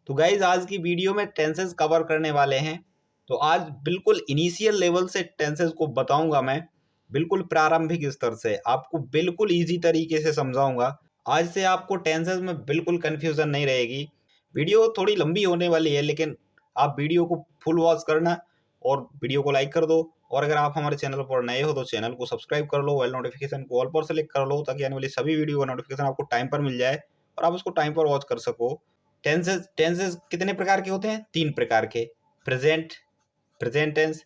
तो गाइज आज की वीडियो में टेंसेस कवर करने वाले हैं। तो आज बिल्कुल इनिशियल लेवल से टेंसेस को बताऊंगा मैं, बिल्कुल प्रारंभिक स्तर से आपको बिल्कुल इजी तरीके से समझाऊंगा। आज से आपको टेंसेस में बिल्कुल कंफ्यूजन नहीं रहेगी। वीडियो थोड़ी लंबी होने वाली है, लेकिन आप वीडियो को फुल वॉच करना और वीडियो को लाइक कर दो। और अगर आप हमारे चैनल पर नए हो तो चैनल को सब्सक्राइब कर लो, वेल नोटिफिकेशन को ऑल पर सेलेक्ट कर लो, ताकि आने वाली सभी वीडियो का नोटिफिकेशन आपको टाइम पर मिल जाए और आप उसको टाइम पर वॉच कर सको। टेंसेस कितने प्रकार के होते हैं? 3 प्रकार के। Present, present tense,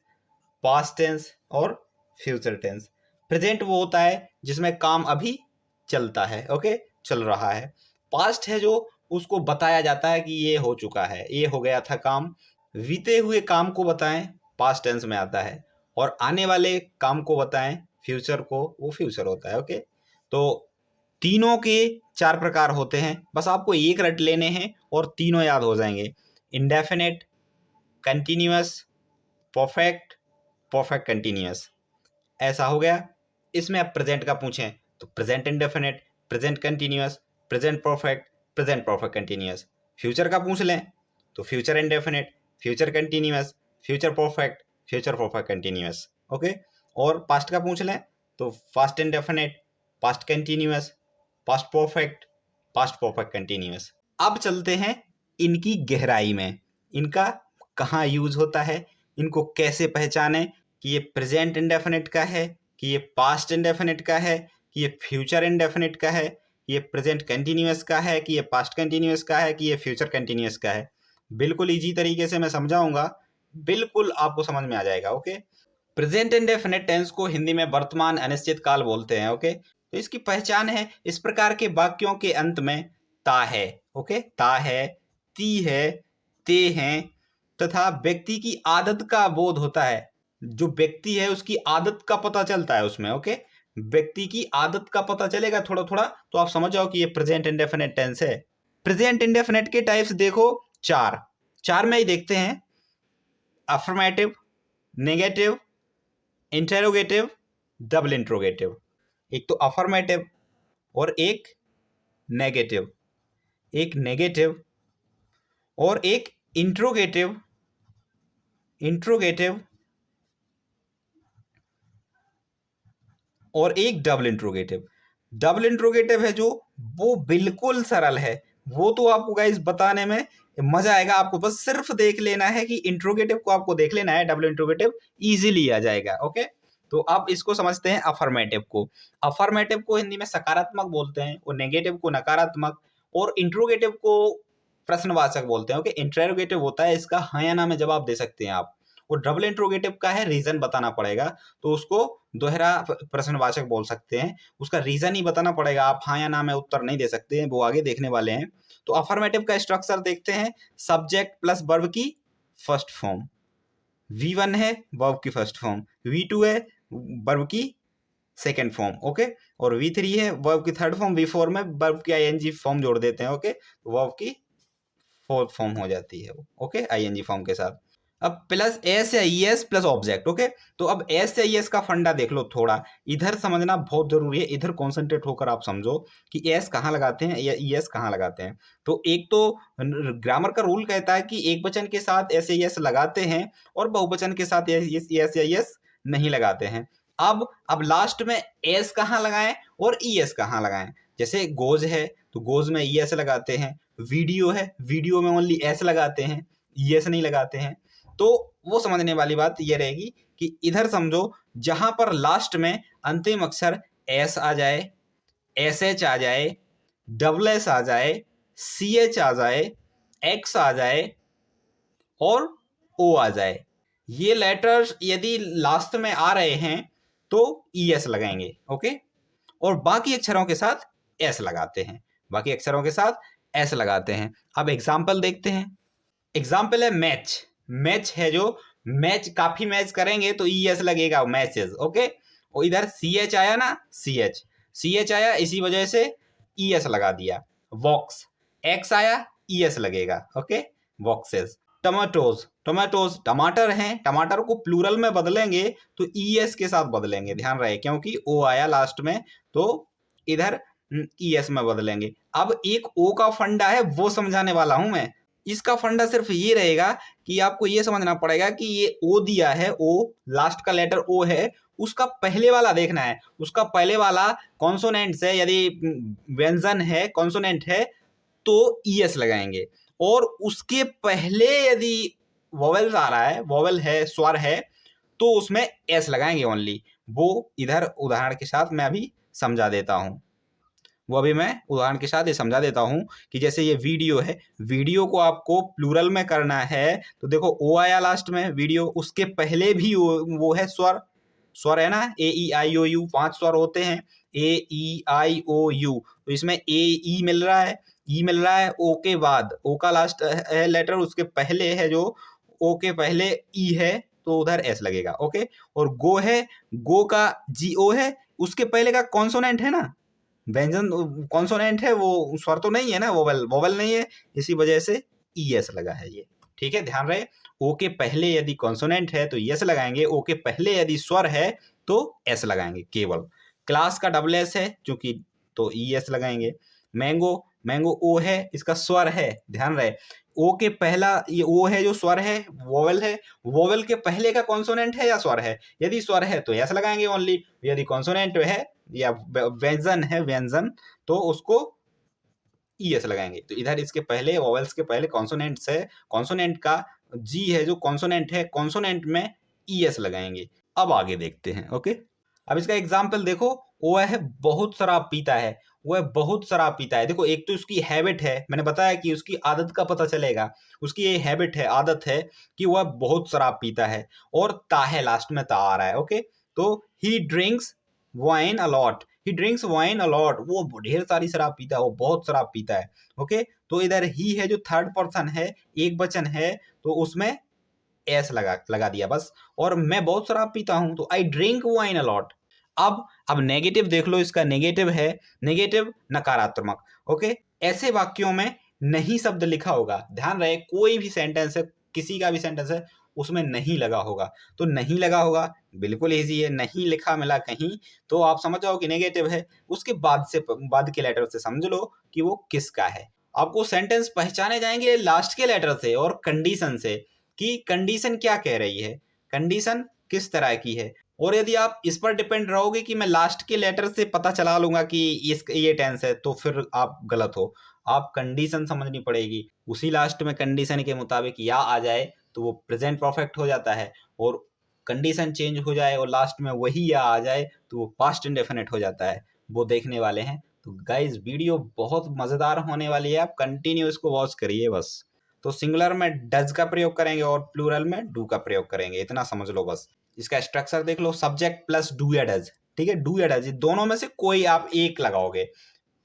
past tense और फ्यूचर टेंस। प्रेजेंट वो होता है जिसमें काम अभी चलता है, ओके, चल रहा है। पास्ट है जो उसको बताया जाता है कि ये हो चुका है, ये हो गया था काम। बीते हुए काम को बताएं, पास्ट टेंस में आता है। और आने वाले काम को बताएं, फ्यूचर को, वो फ्यूचर होता है, ओके। तो तीनों के 4 प्रकार होते हैं, बस आपको एक रट लेने हैं और तीनों याद हो जाएंगे। Indefinite, continuous, perfect, perfect continuous. ऐसा हो गया। इसमें आप प्रेजेंट का पूछें तो present indefinite, present continuous, present perfect, present perfect continuous. Future का पूछ लें तो future indefinite, future continuous, future perfect, future perfect continuous, okay. और पास्ट का पूछ लें तो past indefinite, past continuous, past perfect, past perfect continuous. अब चलते हैं इनकी गहराई में, इनका कहाँ यूज होता है, इनको कैसे पहचाने कि ये प्रेजेंट इंडेफिनिट का है, कि ये पास्ट इंडेफिनिट का है, कि ये फ्यूचर इंडेफिनिट का है, कि ये प्रेजेंट कंटिन्यूअस का है, कि ये पास्ट कंटिन्यूअस का है, कि ये फ्यूचर कंटिन्यूअस का है। बिल्कुल इजी तरीके से मैं समझाऊंगा, बिल्कुल आपको समझ में आ जाएगा, ओके। प्रेजेंट इंडेफिनिट टेंस को हिंदी में वर्तमान अनिश्चित काल बोलते हैं, ओके। तो इसकी पहचान है, इस प्रकार के वाक्यों के अंत में ता है, ओके, ता है, ती है, ते हैं तथा व्यक्ति की आदत का बोध होता है। जो व्यक्ति है उसकी आदत का पता चलता है उसमें, ओके। व्यक्ति की आदत का पता चलेगा थोड़ा थोड़ा तो आप समझ जाओ कि ये प्रेजेंट इंडेफिनिट टेंस है। प्रेजेंट इंडेफिनिट के टाइप्स देखो, चार में ही देखते हैं। Affirmative, negative, interrogative, double interrogative. एक तो अफर्मेटिव और एक नेगेटिव, एक नेगेटिव और एक इंट्रोगेटिव, इंट्रोगेटिव और एक डबल इंट्रोगेटिव। डबल इंट्रोगेटिव है जो, वो बिल्कुल सरल है, वो तो आपको गाइस बताने में मजा आएगा। आपको बस सिर्फ देख लेना है कि इंट्रोगेटिव को आपको देख लेना है, डबल इंट्रोगेटिव इजीली आ जाएगा, ओके। तो आप इसको समझते हैं अफर्मेटिव को। अफर्मेटिव को हिंदी में सकारात्मक बोलते हैं और नेगेटिव को नकारात्मक और इंट्रोगेटिव को प्रश्नवाचक बोलते हैं, ओके। इंटरोगेटिव होता है इसका हाँ या ना में जवाब दे सकते हैं आप, और डबल इंट्रोगेटिव का है रीजन बताना पड़ेगा, तो उसको दोहरा प्रश्नवाचक बोल सकते हैं। उसका रीजन ही बताना पड़ेगा, आप हाँ या ना में उत्तर नहीं दे सकते हैं, वो आगे देखने वाले हैं। तो अफर्मेटिव का स्ट्रक्चर देखते हैं। सब्जेक्ट प्लस वर्ब की फर्स्ट फॉर्म, V1 है वर्ब की फर्स्ट फॉर्म, V2 है वर्ब की सेकेंड फॉर्म, ओके। और V3 है वर्ब की थर्ड फॉर्म, V4 में वर्ब की ING फॉर्म जोड़ देते हैं, ओके। तो वर्ब की फोर्थ फॉर्म हो जाती है वो, ओके, ING फॉर्म के साथ। अब प्लस एस या ES प्लस ऑब्जेक्ट, ओके। तो अब एस या ES का फंडा देख लो थोड़ा, इधर समझना बहुत जरूरी है, इधर कॉन्सेंट्रेट होकर आप समझो कि एस कहाँ लगाते हैं या ES कहाँ लगाते हैं। तो एक तो ग्रामर का रूल कहता है कि एक वचन के साथ एस या ES लगाते हैं और बहुवचन के साथ एस या ES नहीं लगाते हैं। अब लास्ट में एस कहाँ लगाएं और ES कहाँ लगाएं। जैसे गोज है तो गोज में ES लगाते हैं, वीडियो है, वीडियो में ओनली एस लगाते हैं, ES नहीं लगाते हैं। तो वो समझने वाली बात ये रहेगी कि इधर समझो, जहां पर लास्ट में अंतिम अक्षर एस आ जाए, SH आ जाए, SS आ जाए, CH आ जाए, X आ जाए और O आ जाए, ये लेटर्स यदि लास्ट में आ रहे हैं तो ES लगाएंगे, ओके। और बाकी अक्षरों के साथ S लगाते हैं, बाकी अक्षरों के साथ S लगाते हैं। अब एग्जाम्पल देखते हैं। एग्जाम्पल है मैच, मैच है जो, मैच काफी मैच करेंगे तो ES लगेगा, मैचेस, ओके। और इधर CH आया ना, CH आया, इसी वजह से ES लगा दिया। वॉक्स, X आया, ES लगेगा, ओके, वॉक्सेस। टमाटोज, टमाटोज टमाटर हैं, टमाटर को प्लूरल में बदलेंगे तो ES के साथ बदलेंगे, ध्यान रहे, क्योंकि O आया लास्ट में तो इधर ES में बदलेंगे। अब एक O का फंडा है वो समझाने वाला हूं मैं। इसका फंडा सिर्फ ये रहेगा कि आपको ये समझना पड़ेगा कि ये ओ दिया है, ओ लास्ट का लेटर ओ है, उसका पहले वाला देखना है, उसका पहले वाला कॉन्सोनेंट्स है, यदि व्यंजन है कॉन्सोनेंट है तो ईएस लगाएंगे, और उसके पहले यदि वोवेल्स आ रहा है, वोवेल है, स्वर है, तो उसमें एस लगाएंगे ओनली। वो इधर उदाहरण के साथ मैं अभी समझा देता हूँ, वो अभी मैं उदाहरण के साथ ये समझा देता हूँ कि जैसे ये वीडियो है, वीडियो को आपको प्लूरल में करना है तो देखो ओ आया लास्ट में वीडियो, उसके पहले भी वो है स्वर, स्वर है ना, ए ई आई ओ यू, 5 स्वर होते हैं, ए ई आई ओ यू, तो इसमें ए ई मिल रहा है, ई मिल रहा है, ओ के बाद ओ का लास्ट है लेटर, उसके पहले है जो ओ के पहले ई है तो उधर एस लगेगा। ओके, और गो है, गो का जी ओ है, उसके पहले का कॉन्सोनेंट है ना, व्यंजन कॉन्सोनेंट है, वो स्वर तो नहीं है ना, वोवेल वोवेल नहीं है, इसी वजह से ई एस लगा है ये। ठीक है, ध्यान रहे, ओ के पहले यदि कॉन्सोनेंट है तो यस लगाएंगे, ओ के पहले यदि स्वर है तो एस लगाएंगे केवल। क्लास का डबल एस है चूंकि, तो ई एस लगाएंगे। मैंगो, मैंगो ओ है, इसका स्वर है, ध्यान रहे, ओ के पहला ये ओ है जो स्वर है, वोवेल है, वोवेल के पहले का कॉन्सोनेंट है या स्वर है, यदि स्वर है तो यस लगाएंगे ओनली, यदि कॉन्सोनेंट है या व्यंजन है, व्यंजन, तो उसको ईएस लगाएंगे। तो इधर इसके पहले वोवेल्स के पहले कॉन्सोनेंट्स है, कॉन्सोनेंट का जी है जो कॉन्सोनेंट है, कॉन्सोनेंट में ईएस लगाएंगे। अब आगे देखते हैं। ओके, अब इसका एग्जाम्पल देखो, वो है बहुत शराब पीता है, वह बहुत शराब पीता है। देखो एक तो उसकी हैबिट है, मैंने बताया कि उसकी आदत का पता चलेगा, उसकी ये हैबिट है, आदत है कि वह बहुत शराब पीता है, और ता है, लास्ट में ता आ रहा है। ओके, तो he drinks wine a lot, he drinks wine a lot, वो ढेर सारी शराब पीता है, वो बहुत शराब पीता है। ओके, तो इधर ही है जो थर्ड पर्सन है, एक वचन है, तो उसमें एस लगा दिया बस, और मैं बहुत शराब पीता हूं तो आई ड्रिंक वाइन अलॉट। अब नेगेटिव देख लो, इसका नेगेटिव है, नेगेटिव नकारात्मक। ओके, ऐसे वाक्यों में नहीं शब्द लिखा होगा, ध्यान रहे, कोई भी सेंटेंस है, किसी का भी सेंटेंस है, उसमें नहीं लगा होगा, तो नहीं लगा होगा, बिल्कुल इजी है, नहीं लिखा मिला कहीं तो आप समझ जाओ कि नेगेटिव है। उसके बाद के लेटर से समझ लो कि वो किसका है। आपको सेंटेंस पहचाने जाएंगे लास्ट के लेटर से और कंडीशन से, कि कंडीशन क्या कह रही है, कंडीशन किस तरह की है। और यदि आप इस पर डिपेंड रहोगे कि मैं लास्ट के लेटर से पता चला लूंगा कि ये टेंस है, तो फिर आप गलत हो। आप कंडीशन समझनी पड़ेगी, उसी लास्ट में कंडीशन के मुताबिक या आ जाए तो वो प्रेजेंट परफेक्ट हो जाता है, और कंडीशन चेंज हो जाए और लास्ट में वही या आ जाए तो वो पास्ट इंडेफिनिट हो जाता है। वो देखने वाले हैं। तो गाइज वीडियो बहुत मज़ेदार होने वाली है, आप कंटिन्यू इसको वॉच करिए बस। तो सिंगुलर में डज का प्रयोग करेंगे और प्लूरल में डू का प्रयोग करेंगे, इतना समझ लो बस। इसका स्ट्रक्चर देख लो, सब्जेक्ट प्लस डू या डज। ठीक है, डू या डज, दोनों में से कोई आप एक लगाओगे,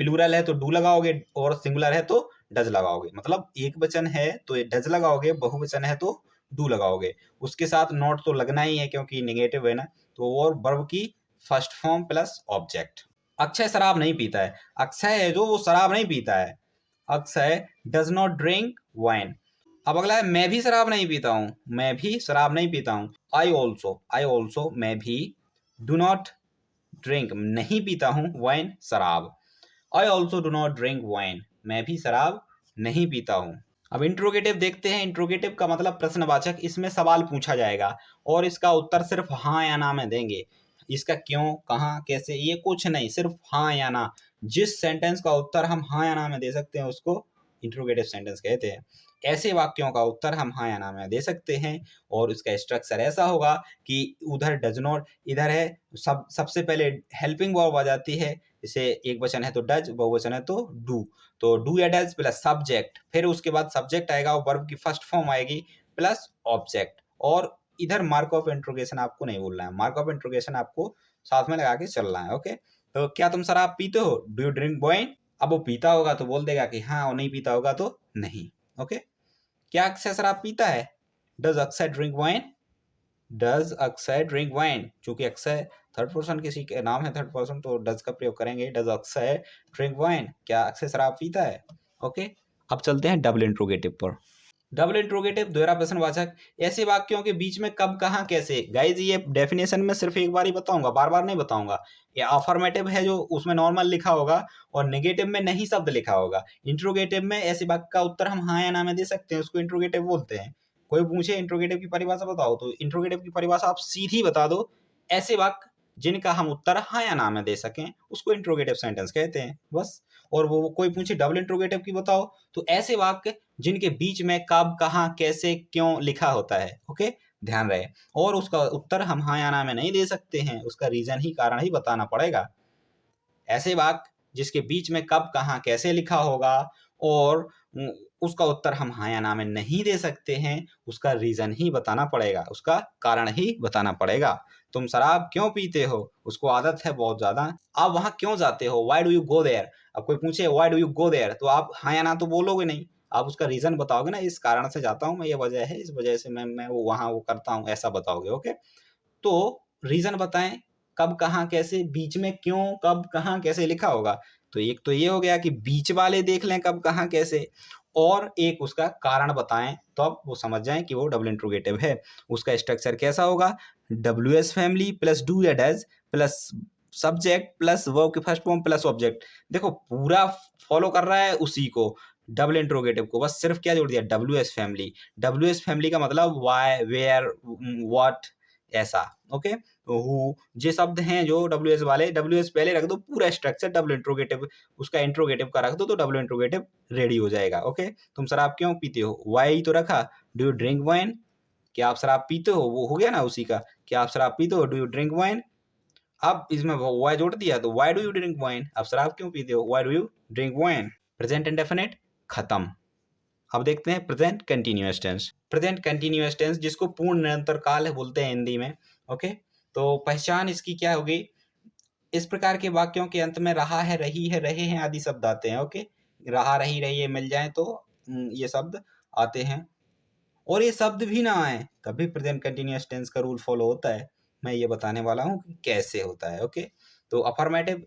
प्लूरल है तो डू लगाओगे और सिंगुलर है तो डज लगाओगे, मतलब एक वचन है तो ये डज लगाओगे, बहुवचन है तो डू लगाओगे। उसके साथ नॉट तो लगना ही है क्योंकि नेगेटिव है ना, तो और वर्ब की first form plus object. Akshay शराब नहीं पीता है, अक्षय है जो वो शराब नहीं पीता है, Akshay does not drink wine. अब अगला है मैं भी शराब नहीं पीता हूँ, मैं भी शराब नहीं पीता हूँ। आई ऑल्सो, मैं भी, डू नॉट ड्रिंक, नहीं पीता हूँ, वाइन, शराब। I also do not drink wine, मैं भी शराब नहीं पीता हूँ। अब इंट्रोगेटिव देखते हैं। इंट्रोगेटिव का मतलब प्रश्नवाचक, इसमें सवाल पूछा जाएगा और इसका उत्तर सिर्फ हाँ या ना में देंगे। इसका क्यों, कहाँ, कैसे, ये कुछ नहीं, सिर्फ हाँ या ना। जिस सेंटेंस का उत्तर हम हाँ या ना में दे सकते हैं उसको इंट्रोगेटिव सेंटेंस कहते हैं। ऐसे वाक्यों का उत्तर हम हाँ या ना में दे सकते हैं, और इसका स्ट्रक्चर ऐसा होगा कि उधर डज नॉट, इधर है सबसे पहले हेल्पिंग वर्ब आ जाती है, जैसे एक वचन है तो डज, बहुवचन है तो डू, तो डू या डज प्लस सब्जेक्ट, फिर उसके बाद सब्जेक्ट आएगा और वर्ब की फर्स्ट फॉर्म आएगी प्लस ऑब्जेक्ट। और इधर मार्क ऑफ इंट्रोगेशन आपको नहीं बोलना है, मार्क ऑफ इंट्रोगेशन आपको साथ में लगा के चलना है। ओके, तो क्या तुम शराब पीते हो, डू यू ड्रिंक वाइन। अब वो पीता होगा तो बोल देगा कि हाँ, और नहीं पीता होगा तो नहीं। ओके, क्या अक्षय शराब पीता है, does Akshay drink wine, does Akshay drink wine. चूंकि अक्षय थर्ड पर्सन किसी के नाम है, थर्ड पर्सन, तो डज का प्रयोग करेंगे, डज अक्षय ड्रिंक वाइन, क्या अक्षय शराब पीता है। ओके, अब चलते हैं डबल इंट्रोगेटिव पर। डबल इंट्रोगेटिव दोहरा प्रश्नवाचक ऐसे वाक्यों के बीच में कब कहाँ कैसे। गाइज ये डेफिनेशन में सिर्फ एक बार ही बताऊंगा, बार बार नहीं बताऊंगा। ये अफर्मेटिव है जो उसमें नॉर्मल लिखा होगा और नेगेटिव में नहीं शब्द लिखा होगा। इंट्रोगेटिव में ऐसे वाक्य का उत्तर हम हाँ या ना में दे सकते हैं, उसको इंट्रोगेटिव बोलते हैं। कोई पूछे इंट्रोगेटिव की परिभाषा बताओ, तो इंट्रोगेटिव की परिभाषा आप सीधी बता दो। ऐसे वाक्य जिनका हम उत्तर हाँ या ना में दे सकें उसको इंट्रोगेटिव सेंटेंस कहते हैं, बस। और वो कोई पूछे डबल इंट्रोगेटिव की बताओ, तो ऐसे वाक्य जिनके बीच में कब कहाँ कैसे क्यों लिखा होता है। ओके, ध्यान रहे। और उसका उत्तर हम हाँ या ना में नहीं दे सकते हैं, उसका रीजन ही कारण ही बताना पड़ेगा। ऐसे वाक्य जिसके बीच में कब कहाँ कैसे लिखा होगा और उसका उत्तर हम हाँ या ना में नहीं दे सकते हैं, उसका रीजन ही बताना पड़ेगा, उसका कारण ही बताना पड़ेगा। तुम शराब क्यों पीते हो, उसको आदत है बहुत ज्यादा। आप वहां क्यों जाते हो, why do you go there. अब कोई पूछे why do you go there, तो आप हाँ या ना तो बोलोगे नहीं, आप उसका रीजन बताओगे ना, इस कारण से जाता हूँ मैं, ये वजह है, इस वजह से मैं वो वहां वो करता हूँ, ऐसा बताओगे। ओके, तो रीजन बताएं, कब कहाँ कैसे, बीच में क्यों कब कहाँ कैसे लिखा होगा। तो एक तो ये हो गया कि बीच वाले देख लें कब कहाँ कैसे, और एक उसका कारण बताएं, तो अब वो समझ जाएं कि वो डबल इंट्रोगेटिव है। उसका स्ट्रक्चर कैसा होगा, WS फैमिली प्लस डू या does plus subject plus verb के फर्स्ट फॉर्म प्लस ऑब्जेक्ट। देखो पूरा फॉलो कर रहा है उसी को, डबल इंट्रोगेटिव को, बस सिर्फ क्या जोड़ दिया, WS फैमिली। WS फैमिली का मतलब वाई वेयर व्हाट ऐसा। ओके, हु ये शब्द हैं जो WS वाले, WS पहले रख दो, पूरा स्ट्रक्चर डबल इंट्रोगेटिव, उसका इंट्रोगेटिव का रख दो तो डबल इंट्रोगेटिव रेडी हो जाएगा। ओके, तुम शराब क्यों पीते हो, वाई तो रखा, डू यू ड्रिंक वाइन, क्या आप शराब पीते हो, वो हो गया ना उसी का, क्या आप शराब पीते हो, डू यू ड्रिंक वाइन। अब इसमें वाई जोड़ दिया तो why do you drink wine, आप शराब क्यों पीते हो, why do you drink wine. Present indefinite खत्म। अब देखते हैं present continuous tense. Present continuous tense जिसको पूर्ण निरंतर काल बोलते हैं हिंदी में। ओके, तो पहचान इसकी क्या होगी, इस प्रकार के वाक्यों के अंत में रहा है, रही है, रहे हैं आदि शब्द आते हैं। ओके, रहा रही रही है मिल जाए तो ये शब्द आते हैं, और ये शब्द भी ना आए तब भी प्रेजेंट कंटिन्यूअस टेंस का रूल फॉलो होता है। मैं ये बताने वाला हूँ कि कैसे होता है। ओके, तो अफर्मेटिव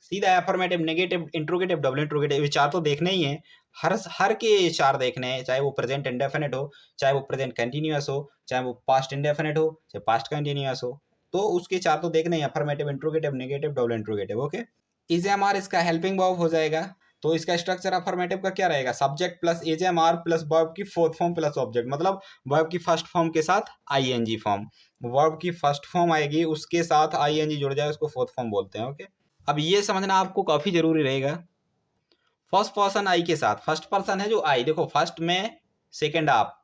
सीधा affirmative, negative, interrogative, double interrogative, ये चार तो देखने ही है, हर के चार देखने हैं, चाहे वो प्रेजेंट इंडेफिनिट हो, चाहे वो प्रेजेंट कंटिन्यूअस हो, चाहे वो पास्ट इंडेफिनिट हो, चाहे पास्ट कंटिन्यूअस हो, तो उसके चार तो देखने ही, affirmative, interrogative, negative, double interrogative. Okay, is am are इसका हेल्पिंग वर्ब हो जाएगा। तो इसका स्ट्रक्चर अफर्मेटिव का क्या रहेगा, सब्जेक्ट प्लस एजेएमआर प्लस वर्ब की फोर्थ फॉर्म प्लस ऑब्जेक्ट, मतलब वर्ब की फर्स्ट फॉर्म के साथ आईएनजी फॉर्म, वर्ब की फर्स्ट फॉर्म आएगी उसके साथ आईएनजी जुड़ जाए उसको फोर्थ फॉर्म बोलते हैं। ओके, अब ये समझना आपको काफी जरूरी रहेगा, फर्स्ट पर्सन आई के साथ, फर्स्ट पर्सन है जो आई, देखो फर्स्ट में सेकंड आप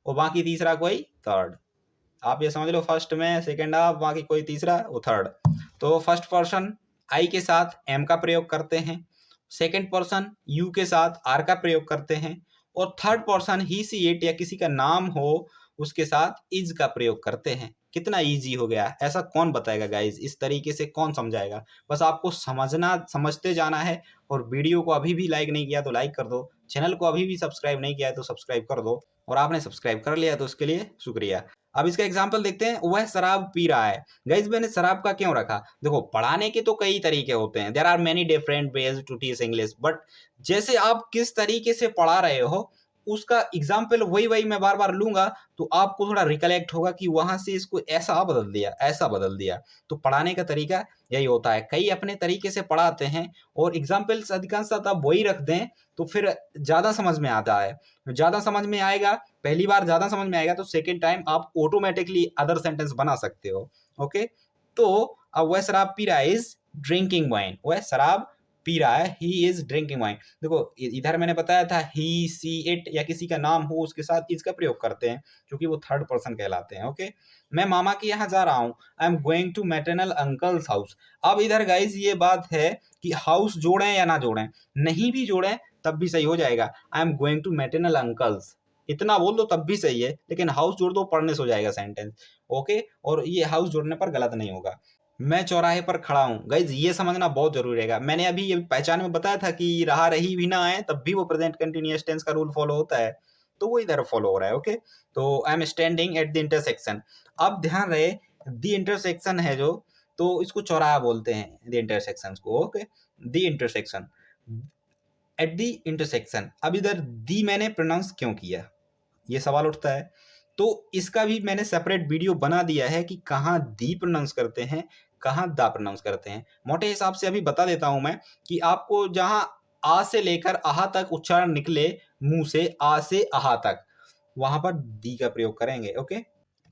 और बाकी तीसरा कोई थर्ड, आप ये समझ लो फर्स्ट में सेकंड आप बाकी कोई तीसरा वो थर्ड। तो फर्स्ट पर्सन आई के साथ एम का प्रयोग करते हैं, सेकंड पर्सन यू के साथ आर का प्रयोग करते हैं, और third person he see it या किसी का नाम हो उसके साथ इज का प्रयोग करते हैं। कितना इजी हो गया, ऐसा कौन बताएगा गाइज, इस तरीके से कौन समझाएगा। बस आपको समझना, समझते जाना है। और वीडियो को अभी भी लाइक नहीं किया तो लाइक कर दो, चैनल को अभी भी सब्सक्राइब नहीं किया है तो सब्सक्राइब कर दो, और आपने सब्सक्राइब कर लिया तो उसके लिए शुक्रिया। अब इसका एग्जाम्पल देखते हैं, वह शराब पी रहा है। गाइज मैंने शराब का क्यों रखा, देखो पढ़ाने के तो कई तरीके होते हैं, there are many different ways to teach English, but जैसे आप किस तरीके से पढ़ा रहे हो उसका एग्जाम्पल वही वही मैं बार बार लूंगा, तो आपको थोड़ा रिकलेक्ट होगा कि वहां से इसको ऐसा बदल दिया, ऐसा बदल दिया। तो पढ़ाने का तरीका यही होता है, कई अपने तरीके से पढ़ाते हैं और एग्जाम्पल्स अधिकांशतः आप वही रख दें तो फिर ज्यादा समझ में आता है, ज्यादा समझ में आएगा, पहली बार ज्यादा समझ में आएगा तो सेकेंड टाइम आप ऑटोमेटिकली अदर सेंटेंस बना सकते हो। ओके, तो अब वह शराब पी रहा है, इज ड्रिंकिंग वाइन, वह शराब पी रहा है, ही इज ड्रिंकिंग वाइन। देखो इधर मैंने बताया था ही सी इट या किसी का नाम हो उसके साथ इसका प्रयोग करते हैं क्योंकि वो थर्ड पर्सन कहलाते हैं। ओके, मैं मामा के यहाँ जा रहा हूँ, I am going to maternal uncle's house. अब इधर गाइज ये बात है कि हाउस जोड़ें या ना जोड़ें, नहीं भी जोड़ें तब भी सही हो जाएगा, I am going to maternal uncle's, इतना बोल दो तब भी सही है, लेकिन हाउस जोड़ दो पढ़ने से हो जाएगा सेंटेंस। ओके, और ये हाउस जोड़ने पर गलत नहीं होगा। मैं चौराहे पर खड़ा हूँ, गाइज ये समझना बहुत जरूरी रहेगा, मैंने अभी ये पहचान में बताया था कि रहा रही भी ना आए तब भी वो प्रेजेंट कंटिन्यूअस टेंस का रूल फॉलो होता है, तो वो इधर फॉलो हो रहा है। ओके, तो I am standing at the intersection. अब ध्यान रहे द इंटरसेक्शन है जो, तो इसको चौराहा बोलते हैं द इंटरसेक्शन को। Okay, the intersection, at the intersection. अब इधर दी मैंने प्रोनाउंस क्यों किया, ये सवाल उठता है। तो इसका भी मैंने सेपरेट वीडियो बना दिया है कि कहाँ दी प्रोनाउंस करते हैं, कहाँ दा प्रोनाउंस करते हैं। मोटे हिसाब से अभी बता देता हूं मैं कि आपको जहां आ से लेकर आहा तक उच्चारण निकले मुंह से, आ से आहा तक, वहां पर दी का प्रयोग करेंगे। ओके।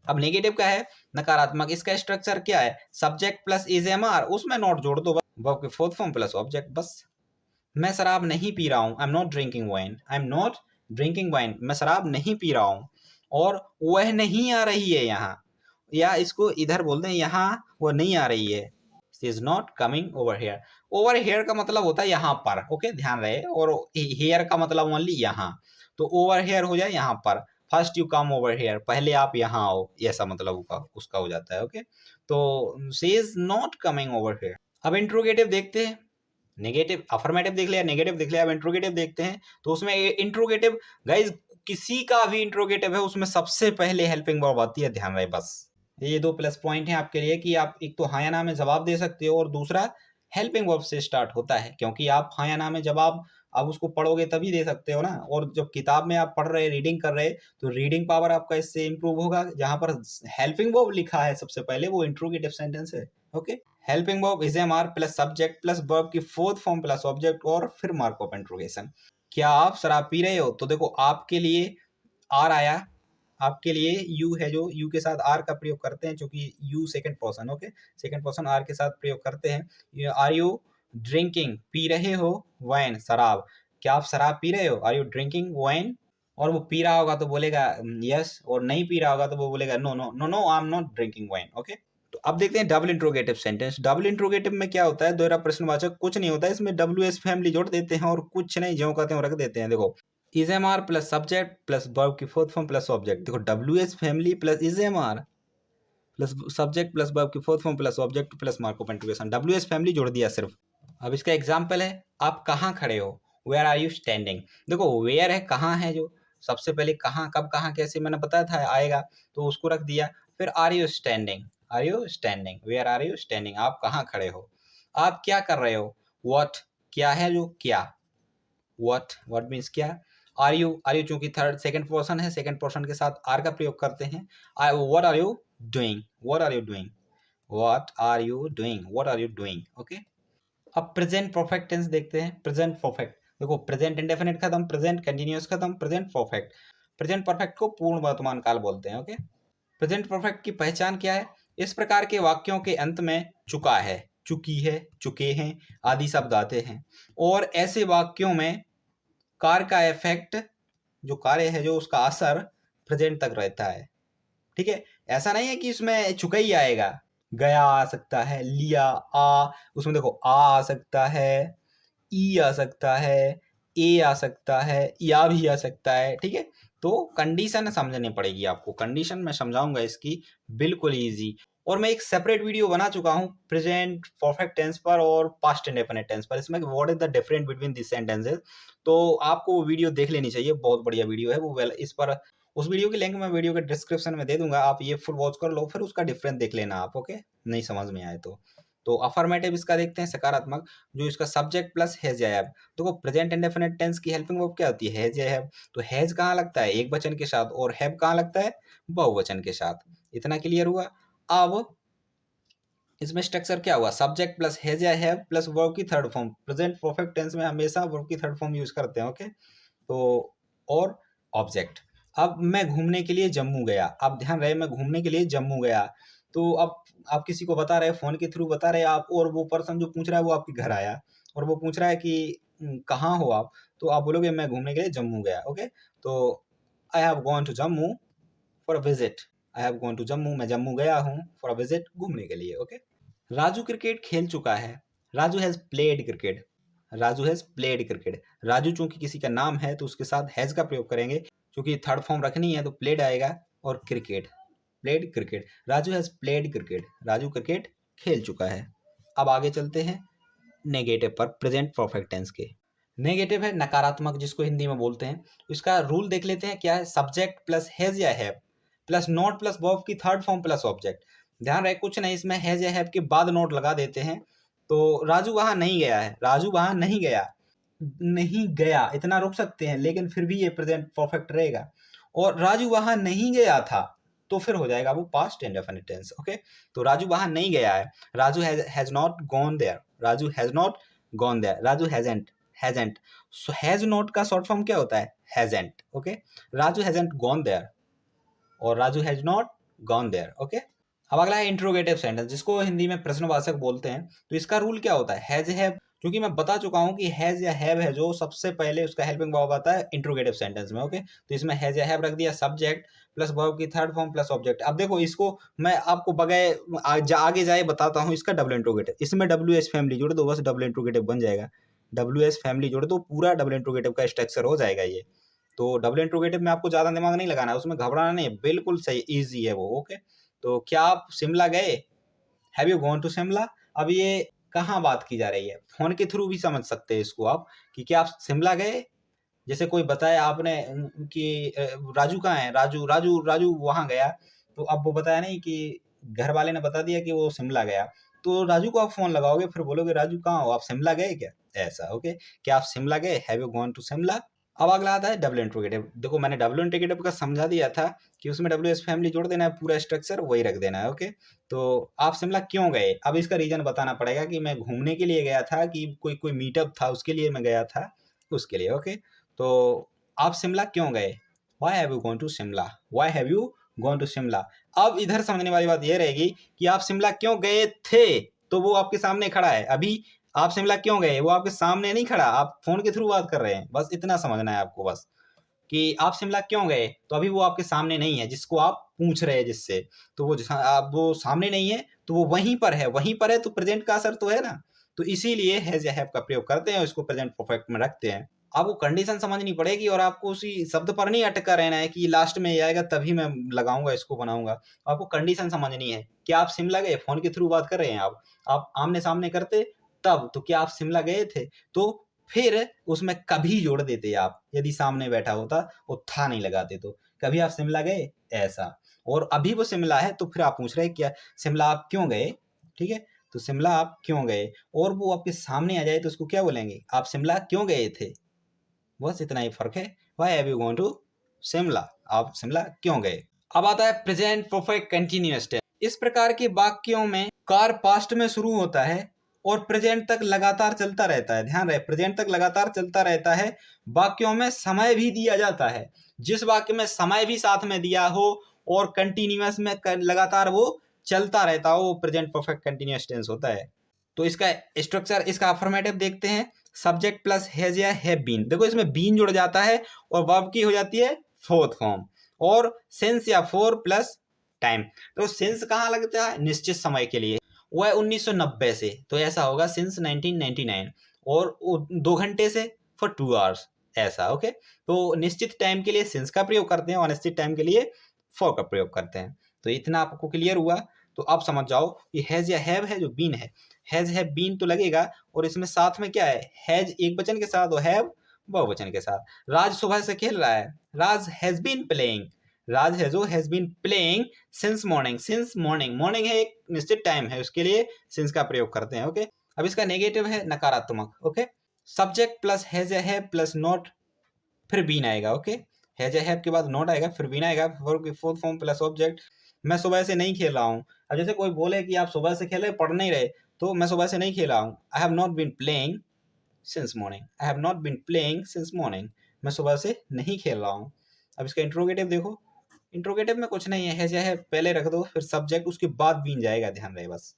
अब नेगेटिव का है नकारात्मक, इसका स्ट्रक्चर क्या है, subject plus is am are, उसमें नॉट जोड़ दो, वर्ब के फोर्थ फॉर्म प्लस ऑब्जेक्ट, बस। मैं शराब नहीं पी रहा हूं, आई am not drinking wine, I am not drinking wine, मैं शराब नहीं पी रहा हूं। और वह नहीं आ रही है यहाँ, या इसको इधर बोल दें, यहाँ वो नहीं आ रही है, she is not coming over here. Over here का मतलब होता है यहाँ पर, ओके, ध्यान रहे, और हेयर का मतलब ओनली यहाँ, तो ओवर हेयर हो जाए यहाँ पर, first you come over hair, पहले आप यहाँ आओ, ऐसा मतलब उसका हो जाता है। ओके, तो she is not coming over here. अब इंट्रोगेटिव देखते हैं, नेगेटिव अफर्मेटिव देख लिया, नेगेटिव देख लिया, अब इंट्रोगेटिव देखते हैं। तो उसमें इंट्रोगेटिव गाइज, किसी का भी इंट्रोगेटिव है उसमें सबसे पहले हेल्पिंग वर्ब आती है, ध्यान रहे बस। ये 2 प्लस पॉइंट है आपके लिए कि आप एक तो हाँ या ना में जवाब दे सकते हो, और दूसरा हेल्पिंग वर्ब से स्टार्ट होता है, क्योंकि आप हाँ या ना में जवाब आप उसको पढ़ोगे तभी दे सकते हो ना। और जब किताब में आप पढ़ रहे, रीडिंग कर रहे, तो रीडिंग पावर आपका इससे इंप्रूव होगा। जहां पर हेल्पिंग वर्ब लिखा है सबसे पहले, वो इंट्रोगेटिव सेंटेंस है। Okay, helping verb is am are plus subject plus verb की फोर्थ फॉर्म प्लस ऑब्जेक्ट, और फिर मार्क ऑफ इंट्रोगेशन। क्या आप शराब पी रहे हो, तो देखो आपके लिए आर आया, आपके लिए यू है, जो यू के साथ आर का प्रयोग करते हैं, क्योंकि you second person, okay, second person are के साथ प्रयोग करते हैं। आर यू ड्रिंकिंग, पी रहे हो, वाइन, शराब, क्या आप शराब पी रहे हो, आर यू ड्रिंकिंग वाइन। और वो पी रहा होगा तो बोलेगा यस, और नहीं पी रहा होगा तो वो बोलेगा no no no no, I am not drinking wine. Okay, तो अब देखते हैं double interrogative sentence. Double interrogative में क्या होता है, दोहरा प्रश्नवाचक कुछ नहीं होता है, इसमें डब्ल्यू एस फैमिली जोड़ देते हैं, और कुछ नहीं, जो कहते हैं रख देते हैं। देखो, is am are plus subject plus verb की फोर्थ फॉर्म प्लस ऑब्जेक्ट। देखो, W S family plus is am are plus subject plus verb की fourth form plus object plus mark of interrogation, W S family जोड़ दिया सिर्फ। अब इसका example है, आप कहाँ खड़े हो, वेयर आर यू स्टैंडिंग। देखो, वेयर है, कहाँ है, जो सबसे पहले कहाँ, कब, कहाँ, कैसे मैंने बताया था आएगा, तो उसको रख दिया। फिर are you standing, are you standing, where are you standing, आप कहाँ खड़े हो। आप क्या कर रहे हो, व्हाट, क्या है, जो क्या, व्हाट मीन्स क्या। आर यू चूंकि थर्ड सेकंड पर्सन है, सेकंड पर्सन के साथ आर का प्रयोग करते हैं। What are you doing, what are you doing, what are you doing, what are you doing. Okay, अब प्रेजेंट परफेक्ट टेंस देखते हैं। प्रेजेंट परफेक्ट, देखो, प्रेजेंट इंडेफिनिट खत्म, प्रेजेंट कंटीन्यूअस खत्म, प्रेजेंट परफेक्ट। प्रेजेंट परफेक्ट को पूर्ण वर्तमान काल बोलते हैं। ओके, प्रेजेंट परफेक्ट की पहचान क्या है, इस प्रकार के वाक्यों के अंत में चुका है, चुकी है, चुके हैं आदि शब्द आते हैं, और ऐसे वाक्यों में कार्य का इफेक्ट, जो कार्य है, जो उसका असर प्रेजेंट तक रहता है। ठीक है, ऐसा नहीं है कि इसमें चुका ही आएगा, गया आ सकता है, लिया, आ, उसमें देखो आ सकता है, ई आ सकता है, ए आ सकता है, या भी आ सकता है। ठीक है, तो कंडीशन समझनी पड़ेगी आपको, कंडीशन मैं समझाऊंगा इसकी, बिल्कुल इजी। और मैं एक सेपरेट वीडियो बना चुका हूँ प्रेजेंट परफेक्ट टेंस पर और पास्ट इंडेफिनिट टेंस पर, इसमें what is the difference between this sentences. तो आपको वो वीडियो देख लेनी चाहिए, बहुत बढ़िया वीडियो है वो। इस पर उस वीडियो की लिंक मैं वीडियो के डिस्क्रिप्शन में दे दूंगा, आप ये फुल वॉच कर लो, फिर उसका डिफरेंस देख लेना आप। ओके, नहीं समझ में आए तो अफर्मेटिव इसका देखते हैं, सकारात्मक, जो इसका सब्जेक्ट प्लस हैज या हैव। तो प्रेजेंट इंडेफिनिट टेंस की हेल्पिंग वर्ब क्या होती है, हैज या हैव। तो हैज कहाँ लगता है, एक वचन के साथ, और हैव कहाँ लगता है, बहुवचन के साथ। इतना क्लियर हुआ। अब इसमें स्ट्रक्चर क्या हुआ, सब्जेक्ट प्लस हैज या हैव प्लस वर्ब की third form. Present perfect tense में हमेशा वर्ब की थर्ड फॉर्म यूज करते हैं। ओके, तो और ऑब्जेक्ट। अब मैं घूमने के लिए जम्मू गया, अब ध्यान रहे, मैं घूमने के लिए जम्मू गया। तो अब आप किसी को बता रहे, फोन के थ्रू बता रहे आप, और वो पर्सन जो पूछ रहा है वो आपके घर आया, और वो पूछ रहा है कि कहाँ हो आप, तो आप बोलोगे मैं घूमने के लिए जम्मू गया। ओके, तो I have gone to Jammu for a visit, I have gone to Jammu, मैं जम्मू गया हूँ फॉर अ विजिट, घूमने के लिए। ओके, राजू क्रिकेट खेल चुका है, Raju has played cricket, Raju has played cricket. Raju चूंकि किसी का नाम है तो उसके साथ हैज का प्रयोग करेंगे, क्योंकि थर्ड फॉर्म रखनी है तो प्लेड आएगा, और cricket, played cricket, Raju has played cricket, Raju cricket खेल चुका है। अब आगे चलते हैं नेगेटिव पर, प्रेजेंट परफेक्ट टेंस के। नेगेटिव है नकारात्मक, जिसको हिंदी में बोलते हैं। इसका रूल देख लेते हैं, क्या है, सब्जेक्ट प्लस हैज या have plus not plus verb की थर्ड फॉर्म प्लस ऑब्जेक्ट। ध्यान रहे, कुछ नहीं, इसमें हैज या हैव के बाद नोट लगा देते हैं। तो राजू वहां नहीं गया है, राजू वहां नहीं गया, नहीं गया इतना रोक सकते हैं, लेकिन फिर भी ये प्रेजेंट परफेक्ट रहेगा। और राजू वहां नहीं गया था, तो फिर हो जाएगा वो पास्ट इंडेफिनिट टेंस। ओके, तो राजू वहां नहीं गया है, Raju has not gone there, Raju has not gone there, Raju hasn't, hasn't, so has not का शॉर्ट फॉर्म क्या होता है, hasn't. Okay, Raju hasn't gone there और Raju has not gone there. Okay, अब अगला है इंट्रोगेटिव सेंटेंस, जिसको हिंदी में प्रश्नवाचक बोलते हैं। तो इसका रूल क्या होता है, हैज हैव, क्योंकि मैं बता चुका हूं कि हैज या हैव है जो सबसे पहले उसका हेल्पिंग वर्ब आता है इंट्रोगेटिव सेंटेंस में। ओके, तो इसमें हैज या हैव रख दिया, सब्जेक्ट प्लस वर्ब की थर्ड फॉर्म प्लस ऑब्जेक्ट। अब देखो इसको मैं आपको बगैर आगे जाए बताता हूँ इसका डबल इंट्रोगेटिव। इसमें डब्ल्यू एस फैमिली जोड़ दो, बस डबल इंट्रोगेटिव बन जाएगा। डब्ल्यू एस फैमिली जोड़ दो, पूरा डबल इंट्रोगेटिव का स्ट्रक्चर हो जाएगा ये। तो डबल इंट्रोगेटिव में आपको ज्यादा दिमाग नहीं लगाना है, उसमें घबराना नहीं है, बिल्कुल सही इजी है वो। ओके, तो क्या आप शिमला गए, have you gone to Shimla. अब ये कहाँ बात की जा रही है, फोन के थ्रू भी समझ सकते हैं इसको आप, कि क्या आप शिमला गए। जैसे कोई बताया आपने कि राजू कहाँ है, राजू राजू राजू वहां गया, तो अब वो बताया नहीं कि घर वाले ने बता दिया कि वो शिमला गया, तो राजू को आप फोन लगाओगे, फिर बोलोगे राजू कहाँ हो, आप शिमला गए क्या, ऐसा। ओके, क्या आप शिमला गए, have you gone to Shimla. अब अगला आता है डबल इंट्रोगेटिव। देखो मैंने डबल इंट्रोगेटिव का समझा दिया था कि उसमें डब्ल्यू एस फैमिली जोड़ देना है, पूरा स्ट्रक्चर वही रख देना है। ओके, तो आप शिमला क्यों गए, अब इसका रीजन बताना पड़ेगा कि मैं घूमने के लिए गया था, कि कोई कोई मीटअप था उसके लिए मैं गया था, उसके लिए। ओके, तो आप शिमला क्यों गए, why have you gone to Shimla, why have you gone to Shimla. अब इधर समझने वाली बात यह रहेगी कि आप शिमला क्यों गए थे, तो वो आपके सामने खड़ा है। अभी आप शिमला क्यों गए, वो आपके सामने नहीं खड़ा, आप फोन के थ्रू बात कर रहे हैं, बस इतना समझना है आपको, बस कि आप शिमला क्यों गए, तो अभी वो आपके सामने नहीं है जिसको आप पूछ रहे हैं जिससे, तो वो सामने नहीं है, तो वो वहीं पर है, वहीं पर है तो प्रेजेंट का असर तो है ना, तो इसीलिए हैज या हैव का प्रयोग करते हैं और इसको प्रेजेंट परफेक्ट में रखते हैं। आपको कंडीशन समझनी पड़ेगी और आपको उसी शब्द पर नहीं अटका रहना है कि लास्ट में ये आएगा तभी मैं लगाऊंगा इसको बनाऊंगा। आपको कंडीशन समझनी है कि आप शिमला गए, फोन के थ्रू बात कर रहे हैं आप आमने सामने करते तब, तो क्या आप शिमला गए थे, तो फिर उसमें कभी जोड़ देते आप, यदि सामने बैठा होता और था नहीं लगाते, तो कभी आप शिमला गए, ऐसा। और अभी वो शिमला है तो फिर आप पूछ रहे हैं क्या शिमला आप क्यों गए, ठीक है, तो शिमला आप क्यों गए, और वो आपके सामने आ जाए तो उसको क्या बोलेंगे, आप शिमला क्यों गए थे, बस इतना ही फर्क है। Why have you gone to Shimla, आप शिमला क्यों गए। अब आता है प्रेजेंट परफेक्ट कंटिन्यूअस टेंस। इस प्रकार के वाक्यों में कार पास्ट में शुरू होता है और प्रेजेंट तक लगातार चलता रहता है, ध्यान रहे प्रेजेंट तक लगातार चलता रहता है। वाक्यों में समय भी दिया जाता है, जिस वाक्य में समय भी साथ में दिया हो और कंटिन्यूअस में लगातार वो चलता रहता हो, वो प्रेजेंट परफेक्ट कंटिन्यूअस टेंस होता है। तो इसका स्ट्रक्चर, इसका अफर्मेटिव देखते हैं, सब्जेक्ट प्लस हैज या हैव बीन। देखो इसमें बीन जुड़ जाता है और वर्ब की हो जाती है फोर्थ फॉर्म, और सिंस या फोर प्लस टाइम। तो सिंस कहाँ लगता है, निश्चित समय के लिए, वो है 1990 से, तो ऐसा होगा सिंस 1999, और 2 घंटे से फॉर 2 आवर्स, ऐसा। ओके, तो निश्चित टाइम के लिए सिंस का प्रयोग करते हैं और अनिश्चित टाइम के लिए फॉर का प्रयोग करते हैं। तो इतना आपको क्लियर हुआ, तो आप समझ जाओ कि हैज या हैव है जो बीन है, हैज हैव बीन तो लगेगा, और इसमें साथ में क्या है, हैज एक वचन के साथ और हैव बहुवचन के साथ। राज सुबह से खेल रहा है, Raj has been playing, Raj है जो has been playing since morning, since morning, morning है एक निश्चित टाइम है, उसके लिए सिंस का प्रयोग करते हैं। ओके, अब इसका नेगेटिव है नकारात्मक। ओके, सब्जेक्ट प्लस हैज या हैव प्लस नॉट, फिर बीन आएगा। ओके, हैज या हैव के बाद नॉट आएगा, फिर बीन आएगा, फोर्थ फॉर्म प्लस ऑब्जेक्ट। मैं सुबह से नहीं खेल रहा हूँ, अब जैसे कोई बोले कि आप सुबह से खेले पढ़ नहीं रहे, तो मैं सुबह से नहीं खेला हूँ, I have not been playing since morning, I have not been playing since morning, मैं सुबह से नहीं खेल रहा हूँ। अब इसका इंट्रोगेटिव देखो, इंट्रोगेटिव में कुछ नहीं है, हैज या हैव पहले रख दो, फिर सब्जेक्ट, उसके बाद बीन जाएगा, ध्यान रहे बस।